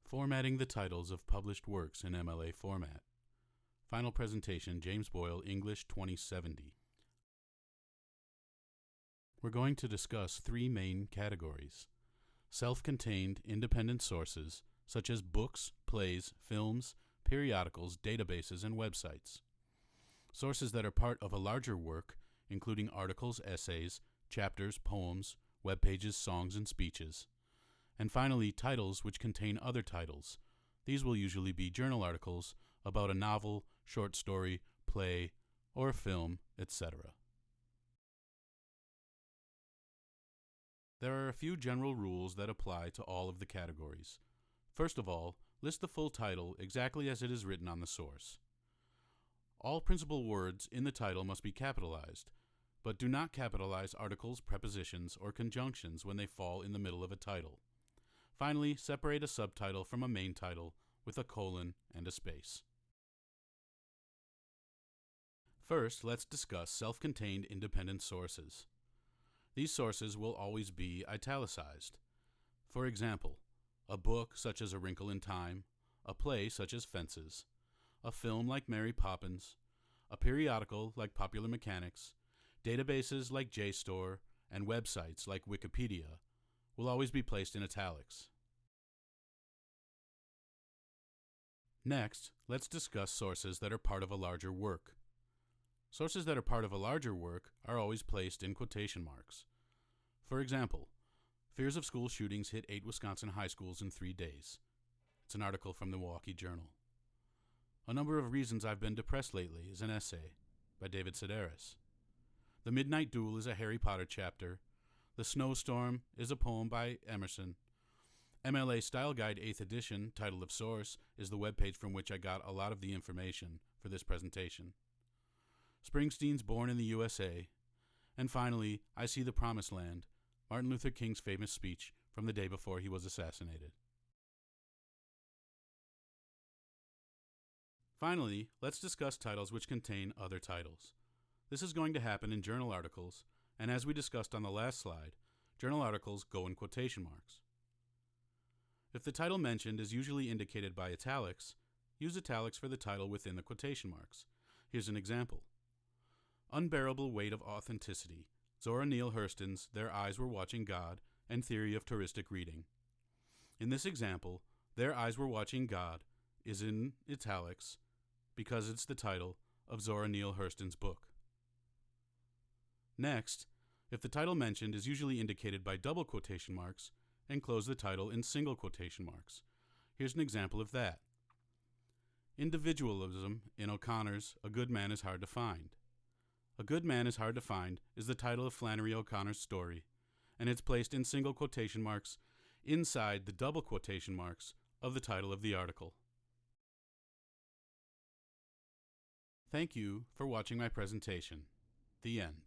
Formatting the titles of published works in MLA format. Final presentation, James Boyle, English 2070. We're going to discuss three main categories: self-contained independent sources, such as books, plays, films, periodicals, databases, and websites; sources that are part of a larger work, including articles, essays, chapters, poems, web pages, songs, and speeches; and finally, titles which contain other titles. These will usually be journal articles about a novel, short story, play, or film, etc. There are a few general rules that apply to all of the categories. First of all, list the full title exactly as it is written on the source. All principal words in the title must be capitalized, but do not capitalize articles, prepositions, or conjunctions when they fall in the middle of a title. Finally, separate a subtitle from a main title with a colon and a space. First, let's discuss self-contained independent sources. These sources will always be italicized. For example, a book such as A Wrinkle in Time, a play such as Fences, a film like Mary Poppins, a periodical like Popular Mechanics, databases like JSTOR, and websites like Wikipedia will always be placed in italics. Next, let's discuss sources that are part of a larger work. Sources that are part of a larger work are always placed in quotation marks. For example, fears of school shootings hit 8 Wisconsin high schools in 3 days. It's an article from the Milwaukee Journal. A number of reasons I've been depressed lately is an essay by David Sedaris. The Midnight Duel is a Harry Potter chapter. The Snowstorm is a poem by Emerson. MLA Style Guide 8th edition, title of source, is the webpage from which I got a lot of the information for this presentation. Springsteen's Born in the USA. And finally, I See the Promised Land, Martin Luther King's famous speech from the day before he was assassinated. Finally, let's discuss titles which contain other titles. This is going to happen in journal articles, and as we discussed on the last slide, journal articles go in quotation marks. If the title mentioned is usually indicated by italics, use italics for the title within the quotation marks. Here's an example. Unbearable Weight of Authenticity, Zora Neale Hurston's Their Eyes Were Watching God and Theory of Touristic Reading. In this example, Their Eyes Were Watching God is in italics because it's the title of Zora Neale Hurston's book. Next, if the title mentioned is usually indicated by double quotation marks, enclose the title in single quotation marks. Here's an example of that. Individualism in O'Connor's A Good Man is Hard to Find. A Good Man is Hard to Find is the title of Flannery O'Connor's story, and it's placed in single quotation marks inside the double quotation marks of the title of the article. Thank you for watching my presentation. The end.